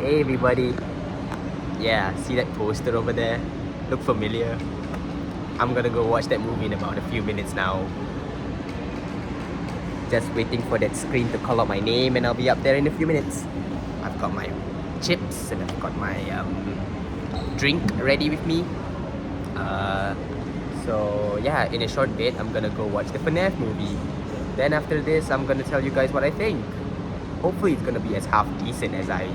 Hey everybody. Yeah, see that poster over there? Look familiar? I'm gonna go watch that movie in about a few minutes now. Just waiting for that screen to call out my name and I'll be up there in a few minutes. I've got my chips and I've got my drink ready with me. So yeah, in a short bit, I'm gonna go watch the FNAF movie. Then after this, I'm gonna tell you guys what I think. Hopefully it's gonna be as half decent as I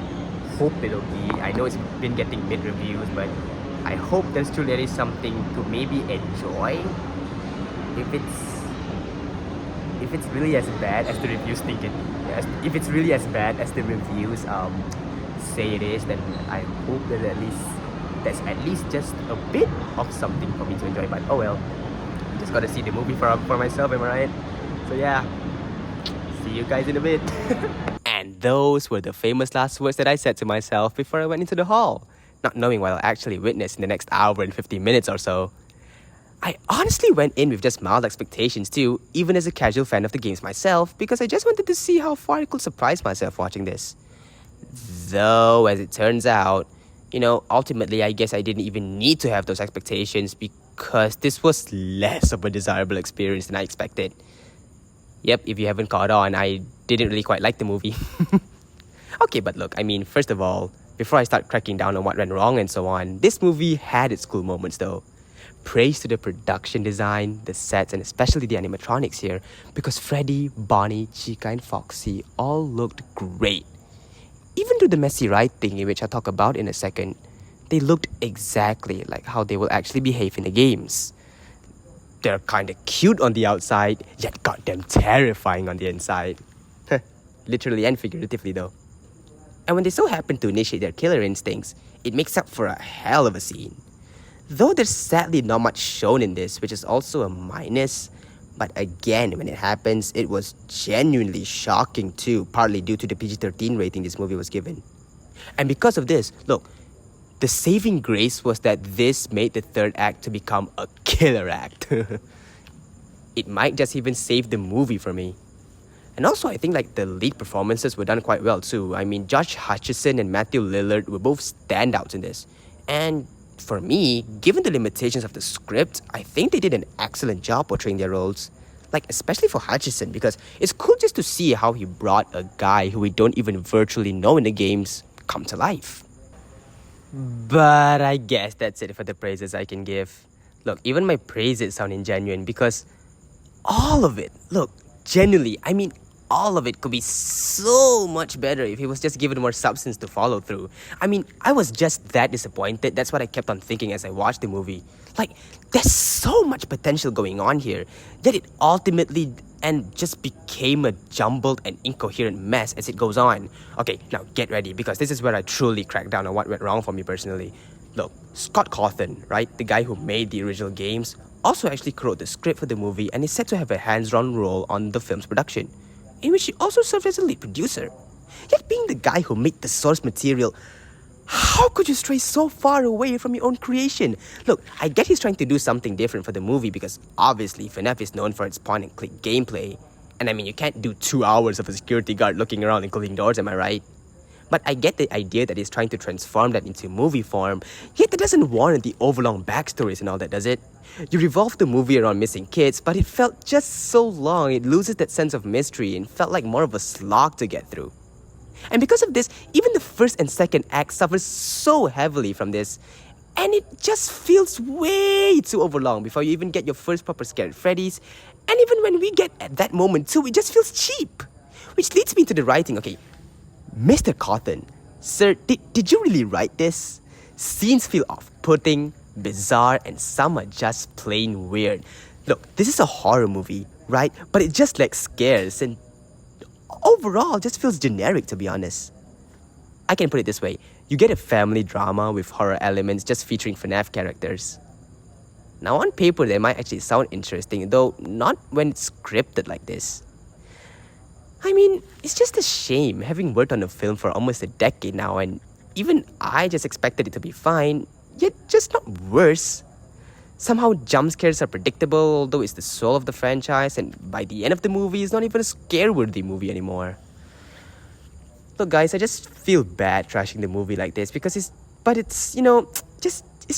hope it'll be. I know it's been getting mid reviews, but I hope there's still there is something to maybe enjoy. If it's really as bad as the reviews think it, if it's really as bad as the reviews say it is, then I hope that there's at least just a bit of something for me to enjoy. But oh well, just gotta see the movie for myself, am I right? So yeah, see you guys in a bit. And those were the famous last words that I said to myself before I went into the hall, not knowing what I'll actually witness in the next hour and 50 minutes or so. I honestly went in with just mild expectations too, even as a casual fan of the games myself, because I just wanted to see how far I could surprise myself watching this. Though, as it turns out, ultimately I guess I didn't even need to have those expectations because this was less of a desirable experience than I expected. Yep, if you haven't caught on, I didn't really quite like the movie. Okay, but look, first of all, before I start cracking down on what went wrong and so on, this movie had its cool moments though. Praise to the production design, the sets, and especially the animatronics here, because Freddy, Bonnie, Chica, and Foxy all looked great. Even to the messy ride thingy, which I'll talk about in a second, they looked exactly like how they will actually behave in the games. They're kinda cute on the outside, yet goddamn terrifying on the inside. Literally and figuratively though. And when they so happen to initiate their killer instincts, it makes up for a hell of a scene. Though there's sadly not much shown in this, which is also a minus, but again, when it happens, it was genuinely shocking too, partly due to the PG-13 rating this movie was given. And because of this, look, the saving grace was that this made the third act to become a killer act. It might just even save the movie for me. And also, I think the lead performances were done quite well too. Josh Hutcherson and Matthew Lillard were both standouts in this. And for me, given the limitations of the script, I think they did an excellent job portraying their roles. Especially for Hutcherson, because it's cool just to see how he brought a guy who we don't even virtually know in the games come to life. But I guess that's it for the praises I can give. Look, even my praises sound ingenuine because all of it, genuinely, all of it could be so much better if he was just given more substance to follow through. I was just that disappointed. That's what I kept on thinking as I watched the movie. There's so much potential going on here, yet it ultimately just became a jumbled and incoherent mess as it goes on. Okay, now get ready, because this is where I truly crack down on what went wrong for me personally. Look, Scott Cawthon, right, the guy who made the original games, also actually wrote the script for the movie and is said to have a hands-on role on the film's production, in which he also served as a lead producer. Yet being the guy who made the source material, how could you stray so far away from your own creation? Look, I get he's trying to do something different for the movie because obviously FNAF is known for its point-and-click gameplay. And you can't do 2 hours of a security guard looking around and closing doors, am I right? But I get the idea that he's trying to transform that into movie form, yet that doesn't warrant the overlong backstories and all that, does it? You revolve the movie around missing kids, but it felt just so long, it loses that sense of mystery and felt like more of a slog to get through. And because of this, even the first and second act suffers so heavily from this, and it just feels way too overlong before you even get your first proper scare at Freddy's, and even when we get at that moment too, it just feels cheap. Which leads me to the writing. Okay, Mr. Cawthon, sir, did you really write this? Scenes feel off-putting, bizarre, and some are just plain weird. Look, this is a horror movie, right? But it just lacks scares, and overall just feels generic, to be honest. I can put it this way, you get a family drama with horror elements just featuring FNAF characters. Now on paper they might actually sound interesting, though not when it's scripted like this. It's just a shame, having worked on a film for almost a decade now, and even I just expected it to be fine, yet just not worse. Somehow jump scares are predictable, although it's the soul of the franchise, and by the end of the movie, it's not even a scare-worthy movie anymore. Look, guys, I just feel bad trashing the movie like this because it's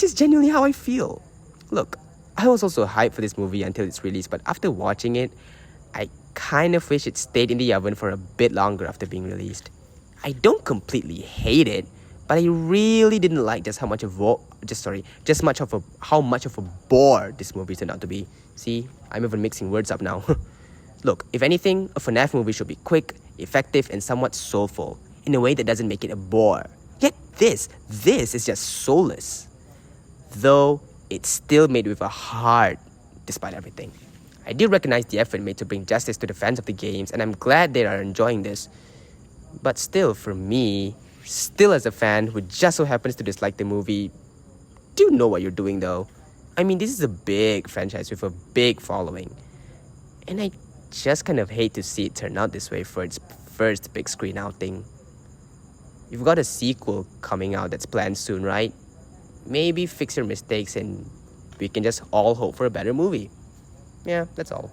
just genuinely how I feel. Look, I was also hyped for this movie until its release, but after watching it, I kind of wish it stayed in the oven for a bit longer after being released. I don't completely hate it, but I really didn't like just how much of a bore this movie turned out to be. See, I'm even mixing words up now. Look, if anything, a FNAF movie should be quick, effective, and somewhat soulful, in a way that doesn't make it a bore. Yet this is just soulless. Though, it's still made with a heart, despite everything. I did recognize the effort made to bring justice to the fans of the games, and I'm glad they are enjoying this. But still, for me, still as a fan who just so happens to dislike the movie, do you know what you're doing though? I mean, this is a big franchise with a big following. And I just kind of hate to see it turn out this way for its first big screen outing. You've got a sequel coming out that's planned soon, right? Maybe fix your mistakes and we can just all hope for a better movie. Yeah, that's all.